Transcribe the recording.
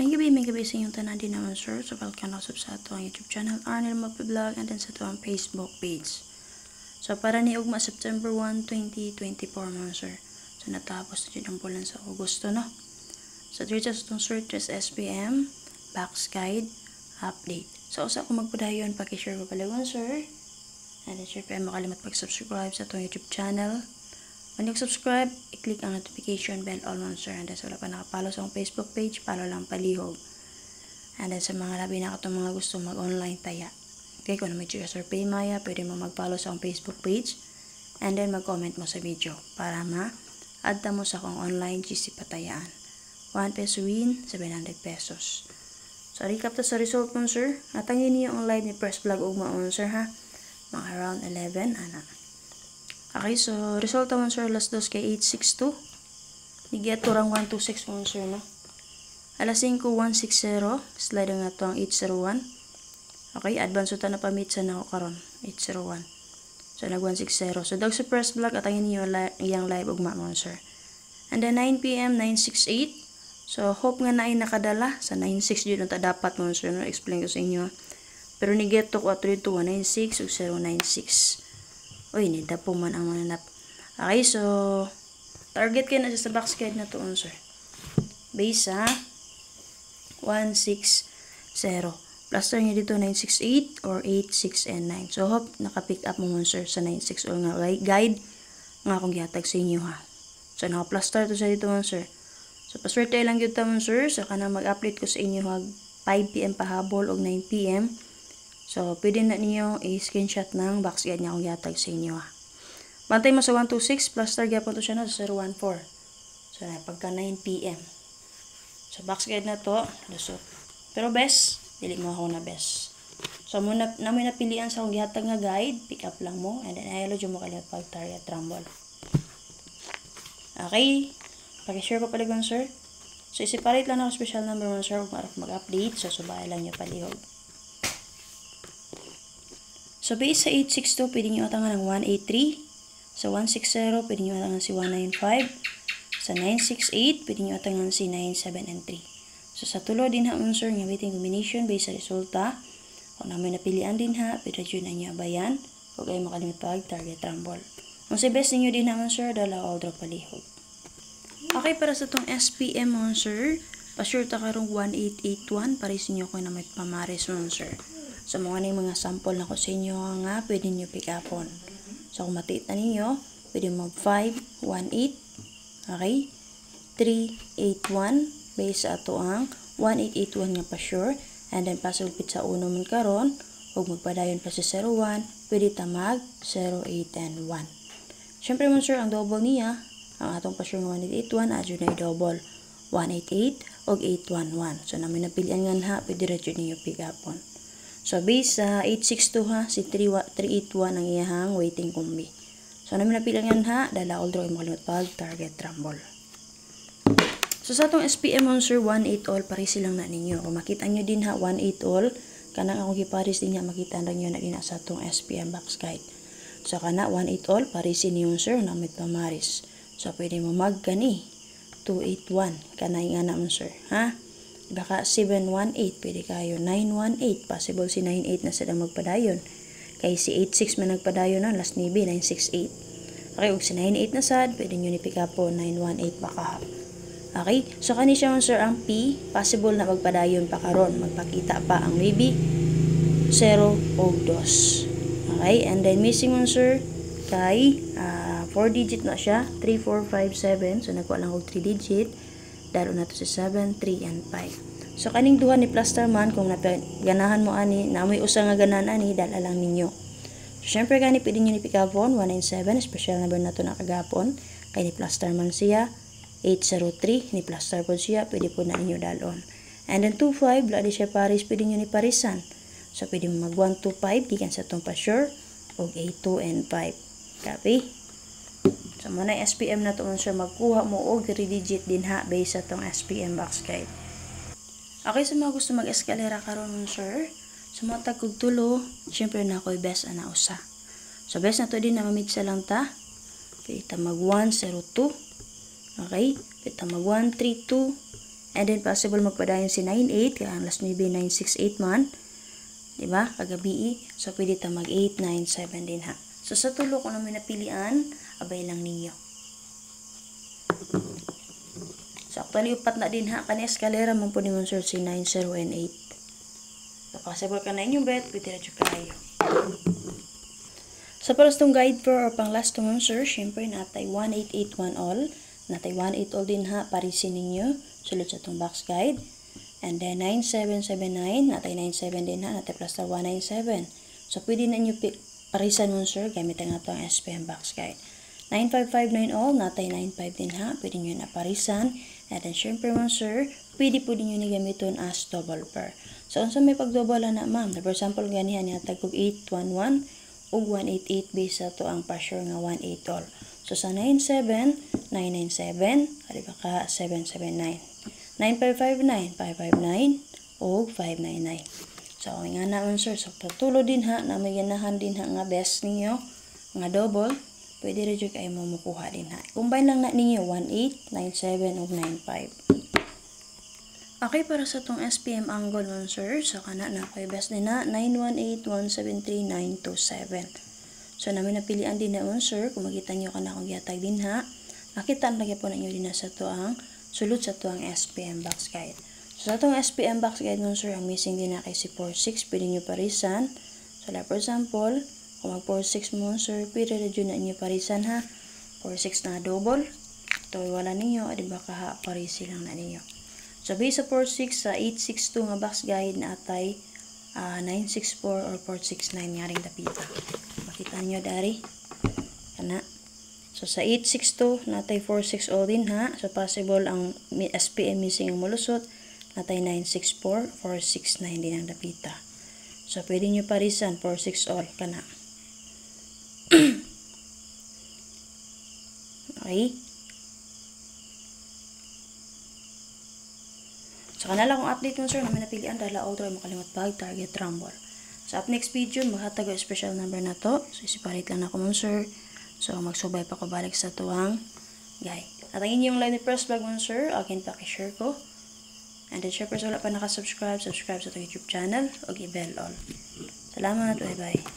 May gabi sa inyong tanan din naman sir. So welcome na sa ato ang YouTube channel Arnel Mapi-Vlog and then sa ato ang Facebook page. So para ni ugma September 1, 2024 man sir. So natapos na dyan ang bulan sa Agosto no. So dito sa itong sir, 3 SPM, box guide, update. So usa ko magpadayon, pakishare ko palagon sir. And then syempre makalimot pag-subscribe sa itong YouTube channel. When you subscribe, i-click ang notification bell all man sir. And then sa wala pa nakapalo sa akong Facebook page, follow lang palihog. And then sa mga labi na katong mga gusto mag-online taya. Okay, kung na may Sir Paymaya, pwede mo mag-follow sa akong Facebook page. And then mag-comment mo sa video para ma-add mo sa akong online GC patayaan. 1 peso win, 700 pesos. So recap ta sa result mo sir. Natangin niyo ang live ni First Vlog ugma on sir ha. Mga around 11 ana. Okay, so resulta mo sir last dos kay 862. Niget turang 126 mo sir no. Alas 5:160 slide nga to ang 801. Okay, advance ta na pamit sa nako karon 801. So nag 160. So dag sa First Vlog atangin niyo iyang live ugma mo sir. And then 9 PM 968. So hope nga na ay nakadala sa 96 yun ta dapat mo sir no, explain ko sa inyo. Pero ni get to ko dito 196 ug 096. Uy, nida po man ang mananap. Okay, so target kayo na sa box guide na to sir. Base sa 160. Plaster nyo dito 968 or 86 and 9. So hope naka-pick up mo sir sa 96 or nga guide nga akong gihatag sa inyo ha. So naka-plaster to sa dito sir. So paswerte lang gyud ta sir sa kanang mag-update ko sa inyo hag 5 PM pahabol og 9 PM. So, pwede na niyo i-screenshot ng box guide niya kung yatag sa inyo ha. Bantay mo sa 126 plus target po to siya na sa 014. So, pagka 9 PM. So, box guide na to, lusot. Pero best, dili mo ako na best. So, muna namin napilian sa kung gihatag nga guide, pick up lang mo, and then ayalo dyan mo kalimot pag target rumble. Okay, pag-share pa paligon sir. So, i-separate lang ako special number 1 sir kung mag-update. So, subay lang nyo palihog. So, base sa 862, pwede nyo atangan ng 183. Sa 160, pwede nyo atangan si 195. Sa 968, pwede nyo atangan si 97 and 3. So, sa tulo din ha, sir, nga waiting combination based sa resulta. Kung namin napilian din ha, pwede nyo na nyo abayan. Huwag kayo makalimit pag target rumble. Kung si best ninyo din ha, sir, dala all drop palihog. Okay, para sa itong SPM, sir, pa-sure ta karong 1881, pares nyo ko na may pamaris, sir. So, mga sample na ko sa inyo nga pwede nyo pick upon. So, kung matiit na ninyo, pwede mag 518, okay? 381, base sa ato ang 1881 nga pa sure. And then, pasulpit sa uno man karon, huwag magpadayon pa sa 01, pwede tamag 08 and 1. Siyempre mo sir, ang double niya, ang atong pa sure nga 1881, adyo na i-double 188 o 811. So, namin napilian nga ha, pwede radyo ninyo pick upon. So, base sa 862 ha, si 381 ang iyahang waiting combi. So, namin napilangan ha, dala all draw yung makalimot pag target rumble. So, sa itong SPM sir, 18 all, pares silang na ninyo. Kung makita nyo din ha, 18 all, kanang akong giparis din nga, makita na nyo na din sa itong SPM box guide. So, kana 18 all, pares ninyo sir, namit pamaris. So, pwede mo magkani, 281, kanay nga na sir, ha? Baka 718, pwede kayo 918, possible si 98 na sila magpadayon. Kaya si 86 man nagpadayon na, last nibi 968. Okay, ug si 98 na sad, pwede nyo ni pick up po 918 baka. Okay, so kani siya sir ang P, possible na magpadayon pa karon, magpakita pa ang maybe 0 o 2. Okay, and then missing sir kay 4 digit na siya, 3, 4, 5, 7, so nagkuha lang og 3 digit. Dalo na to si 7, 3, and 5. So, kaning duha ni plaster man, kung ganahan mo ani, na may usa nga ganahan ani, dala lang ninyo. So, syempre gani, pwede nyo ni pick up on 197, special number na to na kagapon. Kay ni plaster man siya, 803, ni plaster po siya, pwede po na ninyo dalon. And then 25, wala di siya paris, pwede nyo ni parisan. So, pwede mo mag 125, gikan sa itong pa-sure, o 82 and 5. Copy? So, muna SPM na to sir, magkuha mo og 3 digit din ha, based sa tong SPM box guide. Okay, sa mga gusto mag-eskalera karon sir, sa mga tagkog tulo, syempre na ako'y best ana usa. So, best na to din na mamidsa lang ta. Pwede ta mag 102, okay? Pwede ta mag 132, And then possible magpadayon si 98 kaya ang last maybe 968 man. Diba? Kagabi. So pwede ta mag 897 din ha. So sa tulo kung naman napilian, abay lang ninyo. So actually upat na din ha. Kani eskalera man po ni mo sir si 9, 0, and 8. So possible ka na inyong bet, pwede na kayo. So para sa itong guide for or pang last to sir, syempre natay 1881 all. Natay 18 all din ha, parisin ninyo. Sulod sa itong box guide. And then 9779, natay 97 din ha, natay plus star 197. So pwede na nyo parisan mo sir, gamit ang itong SPM box guide. 9559 all, natay 95 din ha, pwede nyo na parisan. And then syempre mo sir, pwede po din nyo gamiton as double pair. So unsa may pagdouble na ma'am, for example ganihan natay kog 811 ug 188 base sa to ang pressure nga 18 all. So sa 97, 997, ari ba ka 779. 9559, 559 ug 599. So nga naman sir, so patulo din ha na may ganahan din ha nga best ninyo nga double, pwede ra jud kay mo makuha din ha. Combine lang na ninyo 18, 97 ug 95. Okay, para sa tong SPM angle nun sir, so kana na kay best din na 918173927. So namin napilian din na sir, kung makita nyo kana kung gihatag din ha, nakita lagi po na nyo din na sa to ang sulod sa to ang SPM box guide. So sa tong SPM box guide nun sir, ang missing din na kay si 46, pwede nyo parisan. So like for example, kung mag 46 mo sir, pwede na dyan na nyo parisan ha. 46 na double, ito wala ninyo, di ba kaha, parisi lang na ninyo. So base sa 46 sa 862 nga box guide na atay 964 or 469 nga ring dapita. Makita nyo dari. Kana. So sa 862 natay 46 all din ha. So possible ang SPM missing ang mulusot natay 964, 469 din ang dapita. So pwede nyo parisan 46 all kana. Okay. So kanala kong update mo sir, namin napilian dahil all try makalimot bag, target, rumble. So up next video, maghatag o special number na to. So isiparit lang ako mo sir. So magsubay pa ko balik sa tuwang guy. At ang inyong live first vlog mo sir, again pakishare ko. And then syempre sa wala pa nakasubscribe, subscribe sa itong YouTube channel. O i-bell all. Salamat, bye bye.